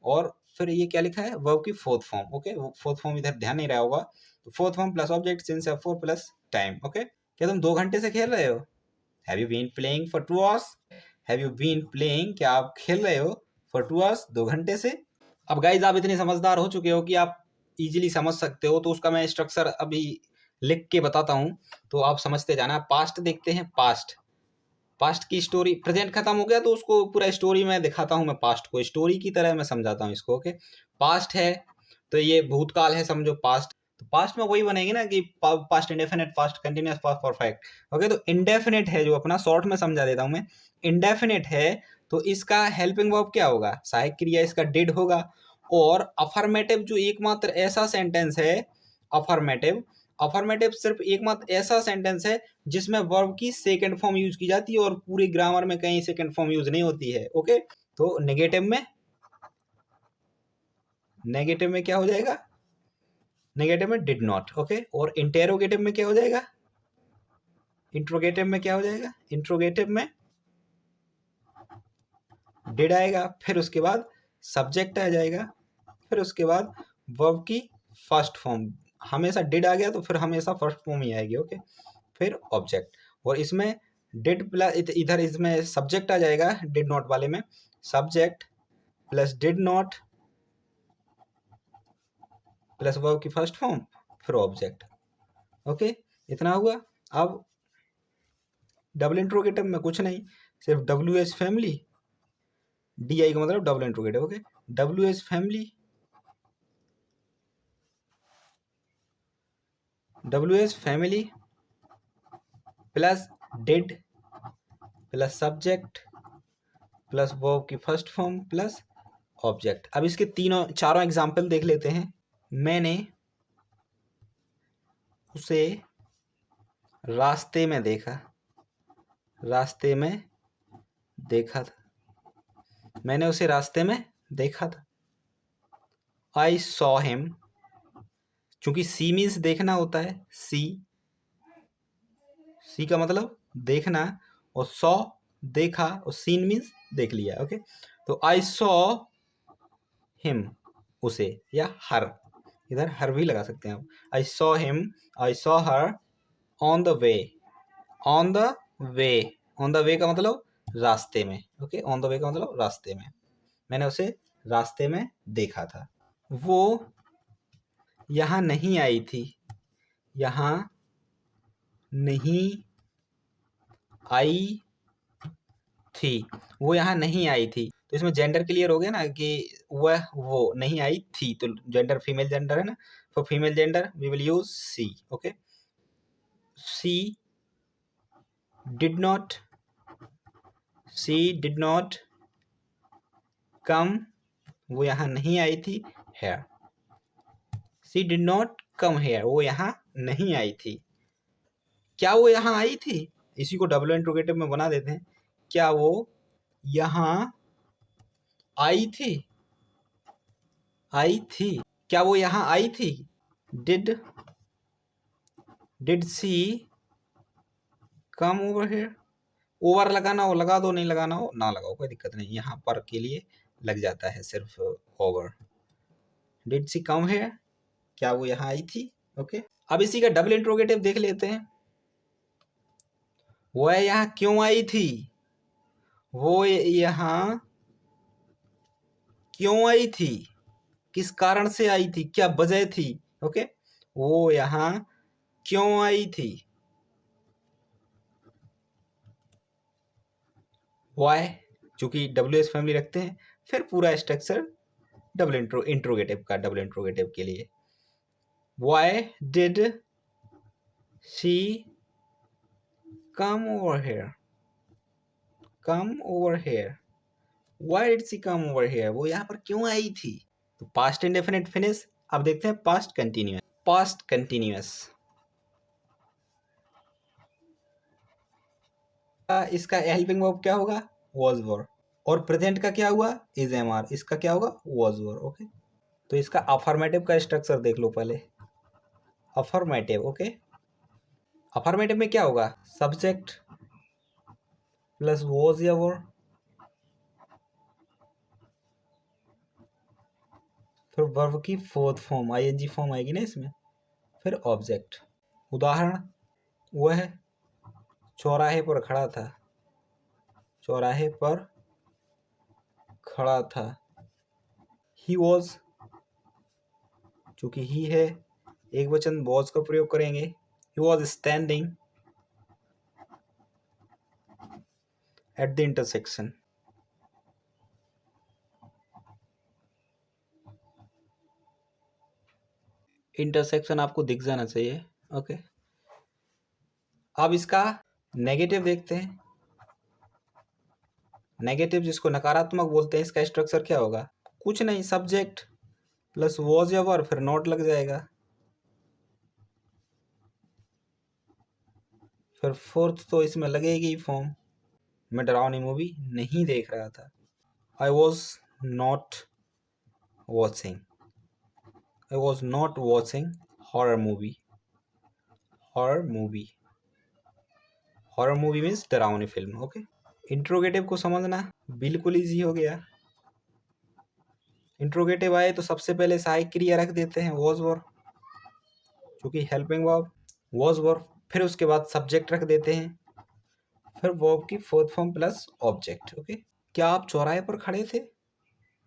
और फिर ये क्या लिखा है, वर्ब की fourth form. Okay, fourth form इधर ध्यान नहीं रहा होगा, तो fourth form plus object since या फोर प्लस टाइम। ओके, क्या तुम 2 घंटे से खेल रहे हो, have you been playing for 2 hours, have you been playing, क्या आप खेल रहे हो फॉर 2 आवर्स, 2 घंटे से। अब गाइज आप इतने समझदार हो चुके हो कि आप इजीली समझ सकते हो, तो उसका मैं स्ट्रक्चर अभी लिख के बताता हूँ, तो आप समझते जाना। पास्ट देखते हैं, पास्ट, पास्ट की स्टोरी, प्रेजेंट खत्म हो गया तो उसको पूरा स्टोरी में दिखाता हूँ, मैं पास्ट को स्टोरी की तरह मैं समझाता हूँ इसको। ओके, पास्ट है तो ये भूतकाल है समझो, पास्ट, तो पास्ट में वही बनेगी ना कि past indefinite, past continuous, past perfect. Okay, तो इंडेफिनिट है जो अपना शॉर्ट में समझा देता हूँ मैं, इंडेफिनिट है तो इसका हेल्पिंग वर्ब क्या होगा, सहायक क्रिया इसका डिड होगा। और अफर्मेटिव जो एकमात्र ऐसा सेंटेंस है, अफर्मेटिव अफर्मेटिव सिर्फ एकमात्र ऐसा सेंटेंस है जिसमें वर्ब की सेकंड फॉर्म यूज की जाती है और पूरी ग्रामर में कहीं सेकंड फॉर्म यूज नहीं होती है। ओके, तो नेगेटिव में क्या हो जाएगा? नेगेटिव में डिड नॉट। ओके, और इंटेरोगेटिव में क्या हो जाएगा? इंट्रोगेटिव में क्या हो जाएगा? इंट्रोगेटिव में डिड आएगा, फिर उसके बाद सब्जेक्ट आ जाएगा, फिर उसके बाद वर्ब की फर्स्ट फॉर्म। हमेशा डिड आ गया तो फिर हमेशा फर्स्ट फॉर्म ही आएगी। ओके, फिर ऑब्जेक्ट। और इसमें डिड प्लस इधर इसमें सब्जेक्ट आ जाएगा, डिड नॉट वाले में subject plus did not plus verb की फर्स्ट फॉर्म फिर ऑब्जेक्ट। ओके, इतना हुआ। अब डबल इंट्रोगेटिव में कुछ नहीं, सिर्फ W H family, D I का मतलब double interrogative. Okay, W H family, W H family plus did plus subject plus verb की फर्स्ट फॉर्म प्लस ऑब्जेक्ट। अब इसके चारों एग्जाम्पल देख लेते हैं। मैंने उसे रास्ते में देखा, रास्ते में देखा था। मैंने उसे रास्ते में देखा था। आई सॉ हिम, चूंकि सी मीन्स देखना होता है, सी का मतलब देखना, और सॉ देखा, और सीन मीन्स देख लिया। ओके, तो आई सॉ हिम, उसे, या हर, इधर हर भी लगा सकते हैं आप। I saw him, I saw her on the way, on the way, on the way का मतलब रास्ते में। ओके, ऑन द वे का मतलब रास्ते में। मैंने उसे रास्ते में देखा था। वो यहाँ नहीं आई थी, यहाँ नहीं आई थी, वो यहाँ नहीं आई थी। तो इसमें जेंडर क्लियर हो गया ना कि वह वो नहीं आई थी, तो जेंडर फीमेल जेंडर है ना, for female gender we will use she. Okay, she did not, she did not come, वो यहाँ नहीं आई थी, here. She did not come here, वो यहाँ नहीं आई थी। क्या वो यहाँ आई थी? इसी को डबल इंट्रोगेटिव में बना देते हैं। क्या वो यहाँ आई थी? आई थी, क्या वो यहाँ आई थी? Did she come over here? Over लगाना हो लगा दो, नहीं लगाना हो ना लगाओ, कोई दिक्कत नहीं, यहाँ पर के लिए लग जाता है सिर्फ over. Did she come here, क्या वो यहाँ आई थी? ओके, अब इसी का डबल इंट्रोगेटिव देख लेते हैं। वह यहाँ क्यों आई थी? वो यहाँ क्यों आई थी? किस कारण से आई थी? क्या वजह थी? ओके, वो यहाँ क्यों आई थी? वाई, चूंकि डब्ल्यू एस फैमिली रखते हैं, फिर पूरा स्ट्रक्चर डबल इंट्रोगेटिव का, डबल इंट्रोगेटिव के लिए। Why did she come over hair? Come over hair, why did she come over hair? वो यहाँ पर क्यों आई थी? तो पास्ट इंडेफिनिट फिनिश। अब देखते हैं पास्ट कंटिन्यूअस। पास्ट कंटिन्यूअस, इसका हेल्पिंग वर्ब क्या होगा? Was were. और प्रेजेंट का क्या हुआ? Is am are. इसका क्या होगा? Was were. ओके, तो इसका अफर्मेटिव का स्ट्रक्चर देख लो पहले। अफर्मेटिव, ओके, अफर्मेटिव में क्या होगा? सब्जेक्ट प्लस वाज या वर, फिर वर्ब की फोर्थ फॉर्म आईएनजी फॉर्म आएगी ना इसमें, फिर ऑब्जेक्ट। उदाहरण, वह चौराहे पर खड़ा था, चौराहे पर खड़ा था। ही वॉज, चूंकि ही है एक वचन वॉज का प्रयोग करेंगे। He was standing at the intersection. Intersection आपको दिख जाना चाहिए। ओके, अब इसका नेगेटिव देखते हैं। नेगेटिव जिसको नकारात्मक बोलते हैं, इसका स्ट्रक्चर क्या होगा? कुछ नहीं, सब्जेक्ट प्लस वॉज या वर, फिर नॉट लग जाएगा। फिर फोर्थ तो इसमें लगेगी फॉर्म। मैं डरावनी मूवी नहीं देख रहा था। I was not watching, I was not watching horror movie. Horror movie, horror movie means डरावनी फिल्म। ओके, इंट्रोगेटिव को समझना बिल्कुल इजी हो गया। इंट्रोगेटिव आए तो सबसे पहले सहायक क्रिया रख देते हैं वॉज वर, क्योंकि हेल्पिंग वर्ब वॉज वर। फिर उसके बाद सब्जेक्ट रख देते हैं, फिर वर्ब की fourth form plus object. Okay, क्या आप चौराहे पर खड़े थे,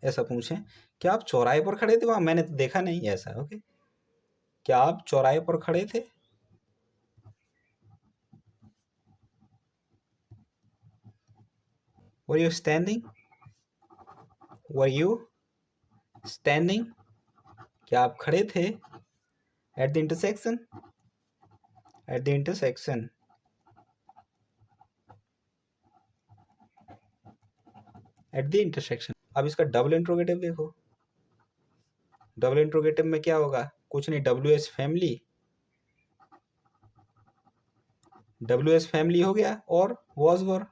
ऐसा पूछें। क्या आप चौराहे पर खड़े थे, वहां मैंने तो देखा नहीं ऐसा। ओके, क्या आप चौराहे पर खड़े थे। Were you standing, were you standing, क्या आप खड़े थे। At the intersection, at the intersection, at the intersection. अब इसका डबल इंट्रोगेटिव देखो। डबल इंट्रोगेटिव में क्या होगा, कुछ नहीं, W S family, W S family हो गया और वॉज वर,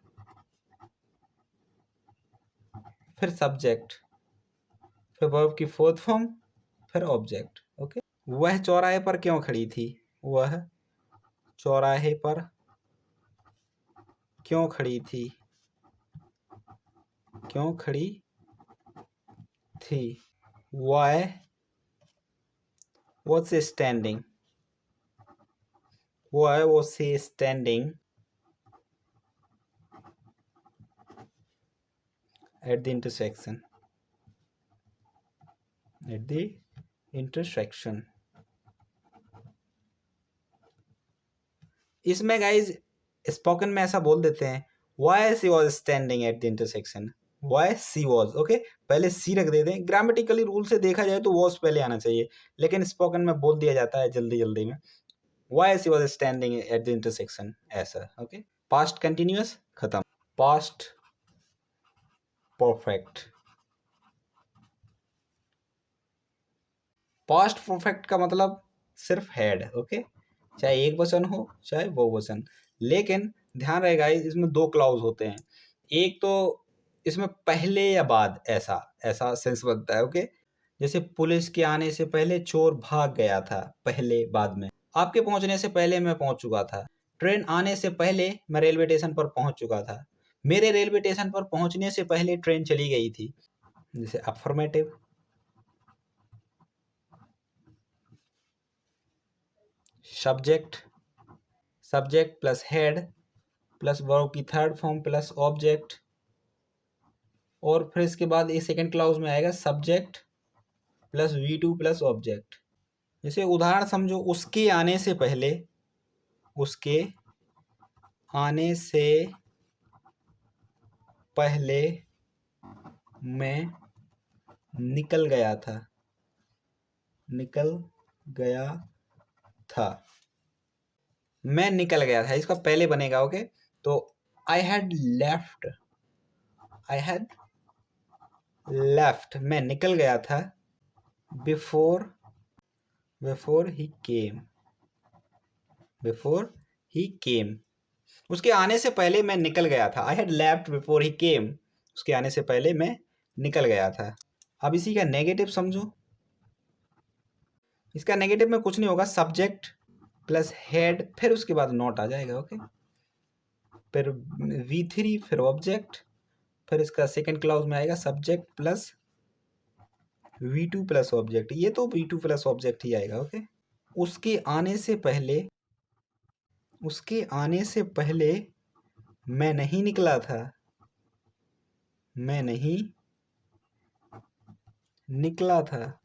फिर सब्जेक्ट, फिर वर्ब की फोर्थ फॉर्म, फिर ऑब्जेक्ट। ओके, वह चौराहे पर क्यों खड़ी थी, वह चौराहे पर क्यों खड़ी थी, क्यों खड़ी थी। Why was she standing, why was she standing at the intersection, at the intersection। इसमें गाइज स्पोकन में ऐसा बोल देते हैं, why she was standing at the intersection, why she was। Okay, पहले सी रख देते हैं। ग्रामेटिकली रूल से देखा जाए तो was पहले आना चाहिए, लेकिन स्पोकन में बोल दिया जाता है जल्दी जल्दी में, why she was standing at the intersection, ऐसा। ओके, पास्ट कंटिन्यूअस खत्म। पास्ट परफेक्ट, पास्ट परफेक्ट का मतलब सिर्फ हैड। ओके, चाहे एक वचन हो चाहे बहुवचन, लेकिन ध्यान रहेगा इसमें दो क्लाउज होते हैं। एक तो इसमें पहले या बाद, ऐसा ऐसा सेंस बनता है। ओके, जैसे पुलिस के आने से पहले चोर भाग गया था, पहले बाद में। आपके पहुंचने से पहले मैं पहुंच चुका था। ट्रेन आने से पहले मैं रेलवे स्टेशन पर पहुंच चुका था। मेरे रेलवे स्टेशन पर पहुंचने से पहले ट्रेन चली गई थी। जैसे affirmative, subject, subject plus head plus verb की थर्ड फॉर्म प्लस ऑब्जेक्ट, और फिर इसके बाद ये सेकंड क्लाउज में आएगा subject plus V2 plus object. जैसे उदाहरण समझो, उसके आने से पहले, उसके आने से पहले मैं निकल गया था, निकल गया था, मैं निकल गया था, इसका पहले बनेगा। ओके, तो I had left, I had left, मैं निकल गया था। Before, before he came, before he came, उसके आने से पहले मैं निकल गया था। I had left before he came, उसके आने से पहले मैं निकल गया था। अब इसी का नेगेटिव समझो। इसका नेगेटिव में कुछ नहीं होगा, सब्जेक्ट प्लस हेड, फिर उसके बाद नॉट आ जाएगा। ओके, फिर V3, फिर ऑब्जेक्ट, फिर इसका सेकंड क्लाउज में आएगा subject plus V2 plus object. ये तो V2 प्लस ऑब्जेक्ट ही आएगा। ओके, उसके आने से पहले, उसके आने से पहले मैं नहीं निकला था, मैं नहीं निकला था,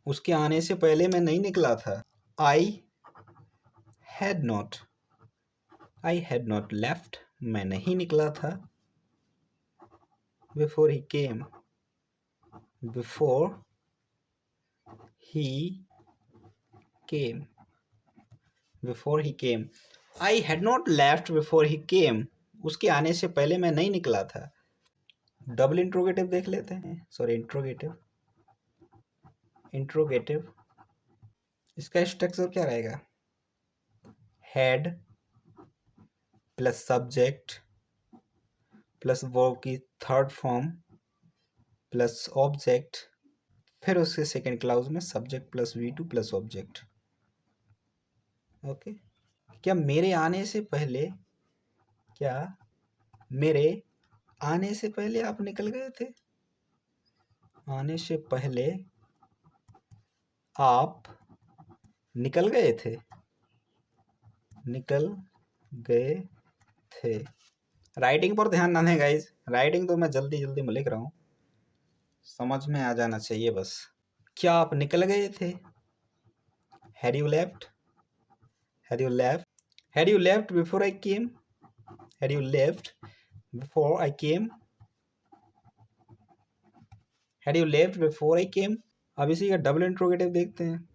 उसके आने से पहले मैं नहीं निकला था। I had not, I had not left, मैं नहीं निकला था। Before he came, before he came, before he came. I had not left before he came, उसके आने से पहले मैं नहीं निकला था। डबल इंट्रोगेटिव देख लेते हैं, सॉरी इंट्रोगेटिव, इंट्रोगेटिव। इसका स्ट्रक्चर क्या रहेगा, had plus subject plus verb की थर्ड फॉर्म प्लस ऑब्जेक्ट, फिर उसके सेकेंड क्लाउज में subject plus V2 plus object. Okay, क्या मेरे आने से पहले, क्या मेरे आने से पहले आप निकल गए थे? आने से पहले आप निकल गए थे, निकल गए थे। राइटिंग पर ध्यान ना दें गाइज, राइटिंग तो मैं जल्दी जल्दी में लिख रहा हूँ, समझ में आ जाना चाहिए बस। क्या आप निकल गए थे? Had you left, had you left, had you left before I came, had you left before I came, had you left before I came. अब इसी का डबल इंट्रोगेटिव देखते हैं।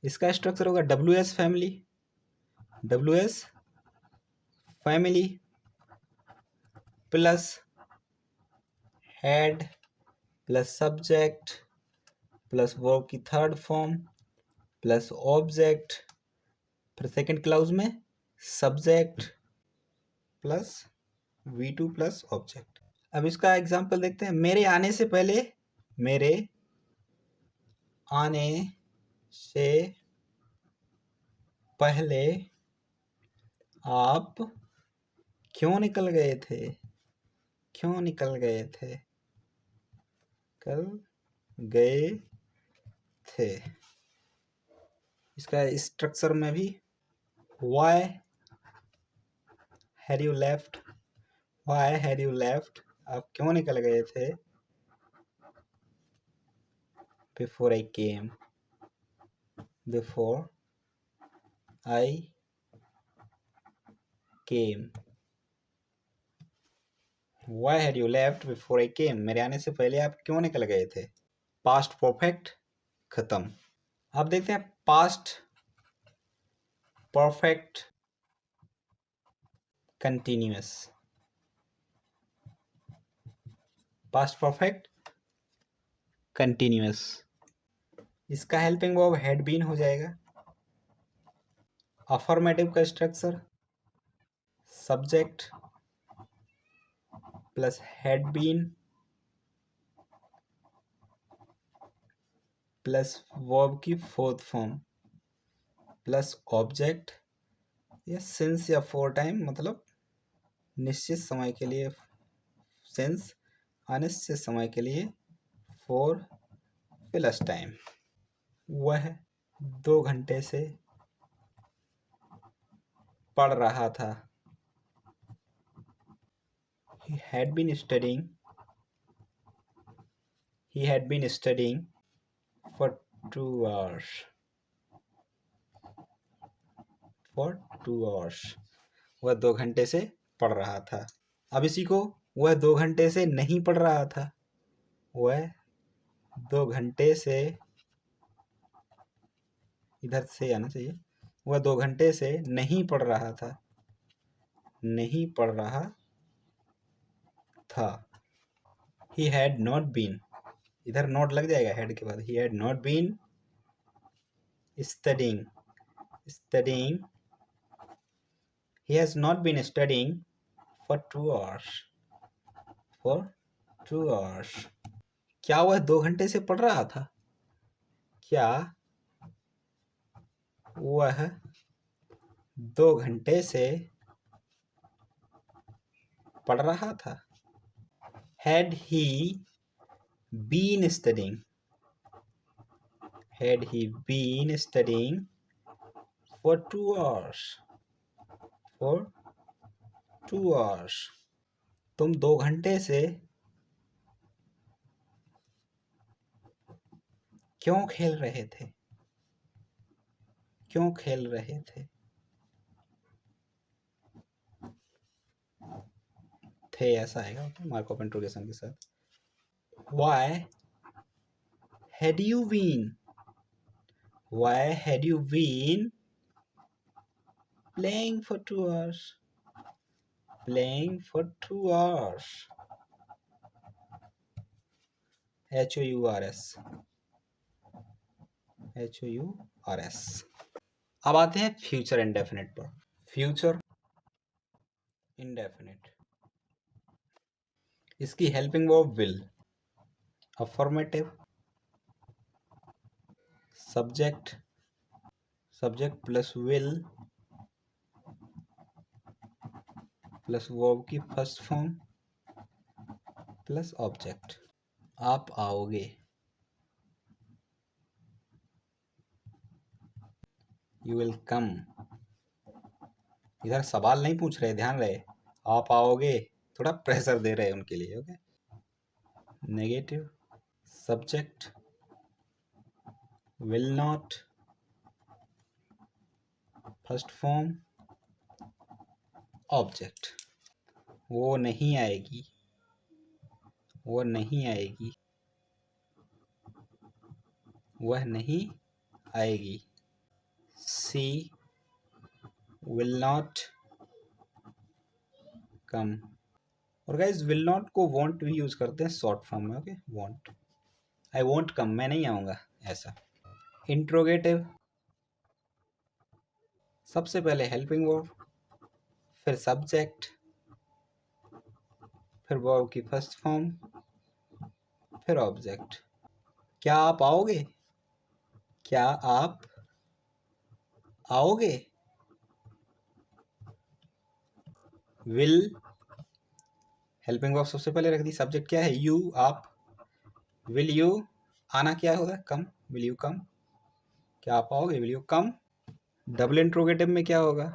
इसका स्ट्रक्चर होगा WS family, WS family plus had plus subject plus verb की third form plus object, फिर second clause में subject plus V2 plus object. अब इसका एग्जांपल देखते हैं। मेरे आने से पहले, मेरे आने से पहले आप क्यों निकल गए थे? क्यों निकल गए थे? कल गए थे। इसका स्ट्रक्चर में भी Why had you left, Why had you left, आप क्यों निकल गए थे? Before I came, Before I came, Why had you left before I came, मेरे आने से पहले आप क्यों निकल गए थे? पास्ट परफेक्ट खत्म। अब देखते हैं past perfect continuous. Past perfect continuous, इसका हेल्पिंग वर्ब हैड बीन हो जाएगा। अफर्मेटिव का structure subject plus had been plus verb की फोर्थ फॉर्म प्लस ऑब्जेक्ट, या सिंस या फॉर टाइम, मतलब निश्चित समय के लिए, सिंस अनिश्चित समय के लिए, फॉर प्लस टाइम। वह 2 घंटे से पढ़ रहा था। He had been studying, he had been studying for 2 hours, for 2 hours, वह 2 घंटे से पढ़ रहा था। अब इसी को वह 2 घंटे से नहीं पढ़ रहा था, वह 2 घंटे से, इधर से आना चाहिए, वह 2 घंटे से नहीं पढ़ रहा था, नहीं पढ़ रहा था। He had not been, इधर नॉट लग जाएगा हेड के बाद। He had not been studying, studying, he has not been studying for 2 hours, for 2 hours। क्या वह 2 घंटे से पढ़ रहा था? क्या वह 2 घंटे से पढ़ रहा था? Had he been studying, had he been studying for 2 hours, for 2 hours। तुम 2 घंटे से क्यों खेल रहे थे? क्यों खेल रहे थे? थे ऐसा आएगा मार्क ऑफ इंट्रोगेशन के साथ। Why had you been, Why had you been playing for 2 hours, playing for 2 hours, HOURS, HOURS। अब आते हैं फ्यूचर इंडेफिनिट पर। फ्यूचर इंडेफिनिट, इसकी helping verb will, affirmative, subject, subject plus will plus verb की first form plus object. आप आओगे, you will come. इधर सवाल नहीं पूछ रहे, ध्यान रहे, आप आओगे, थोड़ा प्रेशर दे रहे हैं उनके लिए। Okay, negative, subject will not, first form object. वो नहीं आएगी, वो नहीं आएगी, वह नहीं आएगी। सी विल नॉट कम। और गाइस विल नॉट को वॉन्ट भी यूज करते हैं शॉर्ट फॉर्म में। ओके, वॉन्ट, आई वॉन्ट कम, मैं नहीं आऊँगा, ऐसा। इंट्रोगेटिव, सबसे पहले हेल्पिंग वर्ब, फिर सब्जेक्ट, फिर वर्ब की फर्स्ट फॉर्म, फिर ऑब्जेक्ट। क्या आप आओगे, क्या आप आओगे। विल, हेल्पिंग वर्ब सबसे पहले रख दी, सब्जेक्ट क्या है, यू, आप। विल यू, आना क्या होगा, कम, विल यू कम, क्या आप आओगे, will you come. Double interrogative में क्या होगा,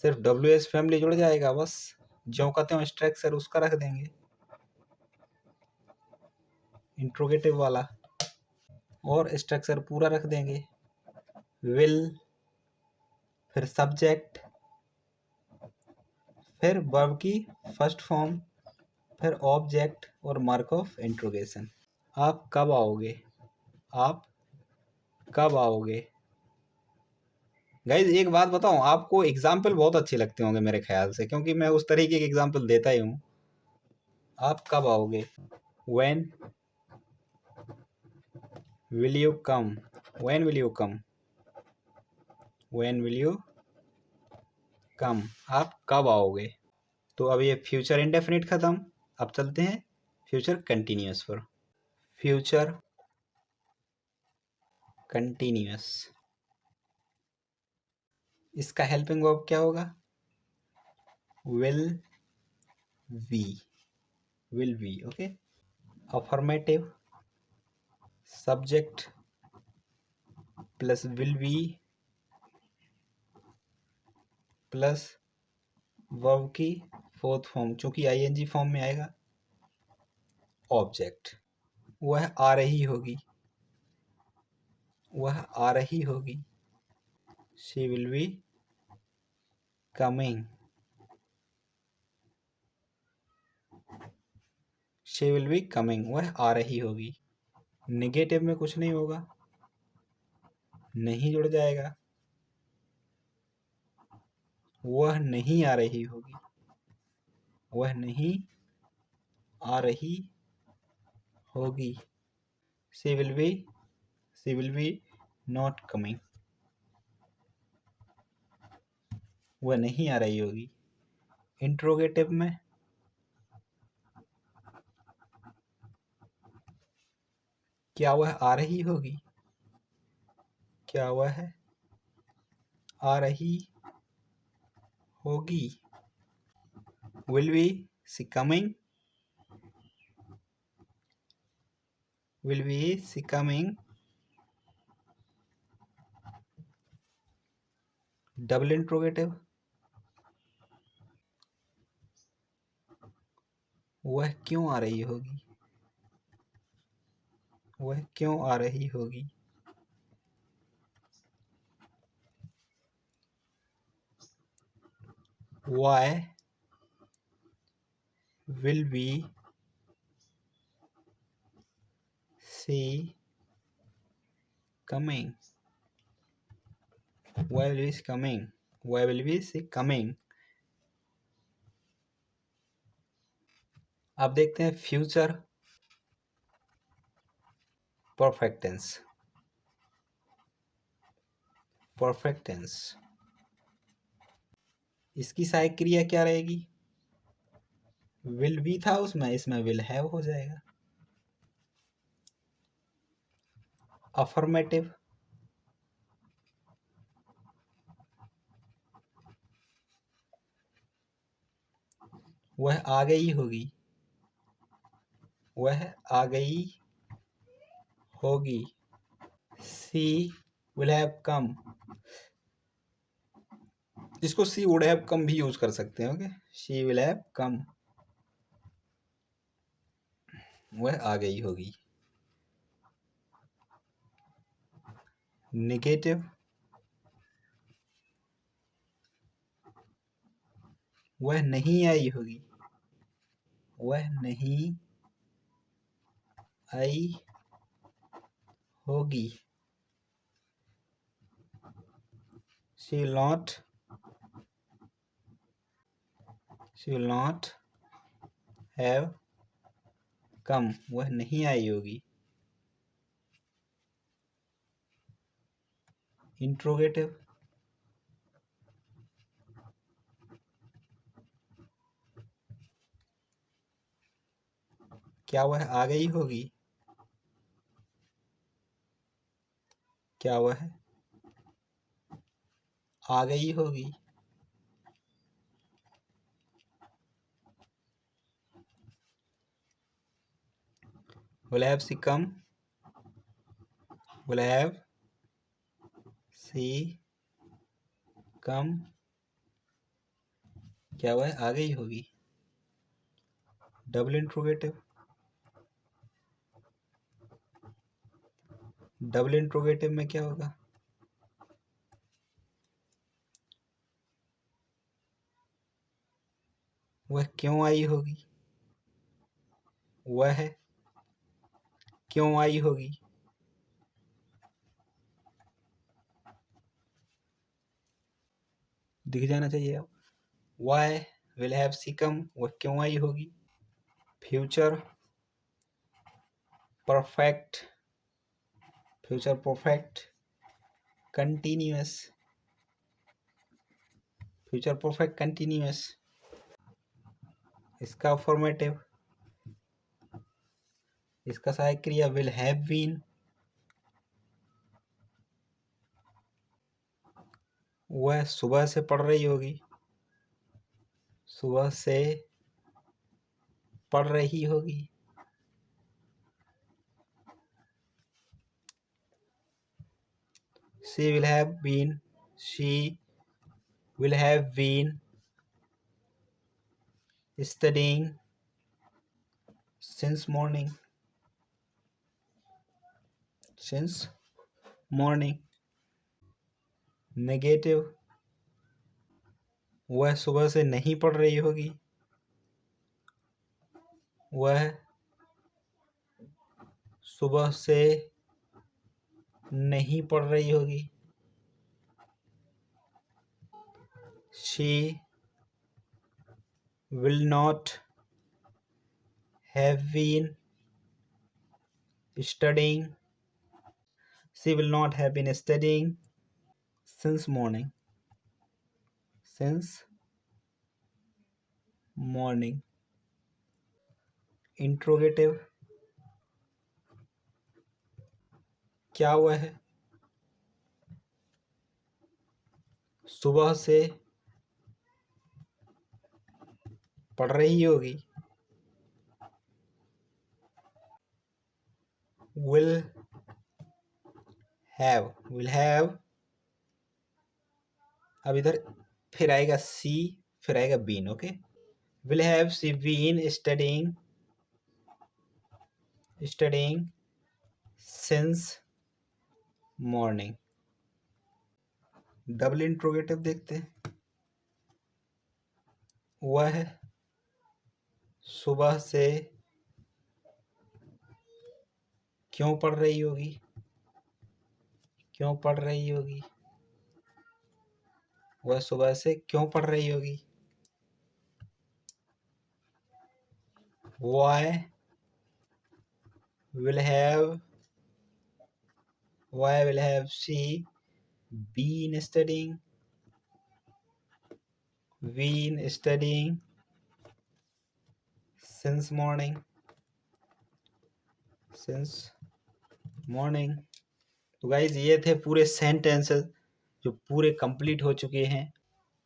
सिर्फ डब्ल्यू एस फैमिली जुड़ जाएगा बस, जो कहते हो स्ट्रक्चर उसका रख देंगे, इंट्रोगेटिव वाला, और स्ट्रक्चर पूरा रख देंगे। विल, फिर सब्जेक्ट, फिर वर्ब की फर्स्ट फॉर्म, फिर ऑब्जेक्ट और मार्क ऑफ इंट्रोगेशन। आप कब आओगे, आप कब आओगे। गाइज एक बात बताऊं, आपको एग्जाम्पल बहुत अच्छे लगते होंगे मेरे ख्याल से, क्योंकि मैं उस तरीके के एग्जाम्पल देता ही हूँ। आप कब आओगे, when will you come, when will you come, when will you come, आप कब आओगे। तो अब ये फ्यूचर इंडेफिनिट खत्म, अब चलते हैं फ्यूचर कंटिन्यूअस पर। फ्यूचर कंटिन्यूअस, इसका हेल्पिंग वर्ब क्या होगा, will be, will be. Okay, affirmative, subject plus will be plus verb की फोर्थ फॉर्म, चूंकि आईएनजी फॉर्म में आएगा, ऑब्जेक्ट। वह आ रही होगी, वह आ रही होगी, she will be coming, she will be coming, वह आ रही होगी। निगेटिव में कुछ नहीं होगा, नहीं जुड़ जाएगा, वह नहीं आ रही होगी, वह नहीं आ रही होगी। She will be, she will be not coming, वह नहीं आ रही होगी। इंट्रोगेटिव में क्या वह आ रही होगी, क्या वह आ रही होगी। Will be she coming, will be she coming। Double interrogative, वह क्यों आ रही होगी, वह क्यों आ रही होगी। why will be she coming, why will be she coming, why will be she coming। अब देखते हैं future perfect tense. Perfect tense. इसकी सहायक क्रिया क्या रहेगी? विल भी था उसमें, इसमें विल हैव हो जाएगा। अफर्मेटिव, वह आ गई होगी, वह आ गई होगी। सी विल हैव कम, इसको सी वुड हैव कम भी यूज कर सकते हैं। Okay, she will have come, वह आ गई होगी। नेगेटिव, वह नहीं आई होगी, वह नहीं आई होगी। She will not have come, वह नहीं आई होगी। इंट्रोगेटिव, क्या वह आ गई होगी, क्या वह आ गई होगी। Will have she come, will have she come, क्या वह आ गई होगी। डबल इंट्रोगेटिव, डबल इंट्रोगेटिव में क्या होगा? वह क्यों आई होगी, वह क्यों आई होगी। दिख जाना चाहिए अब। Why will have she come, वह क्यों आई होगी। Future perfect, future perfect continuous, future perfect continuous. इसका फॉर्मेटिव, इसका सहायक क्रिया विल हैव बीन, वह सुबह से पढ़ रही होगी, सुबह से पढ़ रही होगी। She will have been, she will have been studying since morning, since morning। Negative, वह सुबह से नहीं पढ़ रही होगी, वह सुबह से नहीं पढ़ रही होगी। She will not have been studying, she will not have been studying since morning, since morning। Interrogative, क्या वह सुबह से पढ़ रही होगी, will have, अब इधर फिर आएगा सी, फिर आएगा been. Okay, will have she been studying since morning। Double interrogative देखते हैं। वह सुबह से क्यों पढ़ रही होगी, क्यों पढ़ रही होगी, वह सुबह से क्यों पढ़ रही होगी। Why will have she been studying, since morning, तो गाइज ये थे पूरे सेंटेंसेस जो पूरे कंप्लीट हो चुके हैं।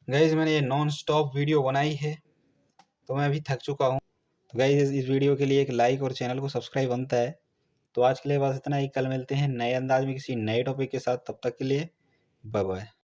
गाइज मैंने ये नॉन स्टॉप वीडियो बनाई है तो मैं अभी थक चुका हूँ। तो गाइज इस वीडियो के लिए एक लाइक और चैनल को सब्सक्राइब बनता है। तो आज के लिए बस इतना ही। कल मिलते हैं नए अंदाज में किसी नए टॉपिक के साथ। तब तक के लिए बाय बाय।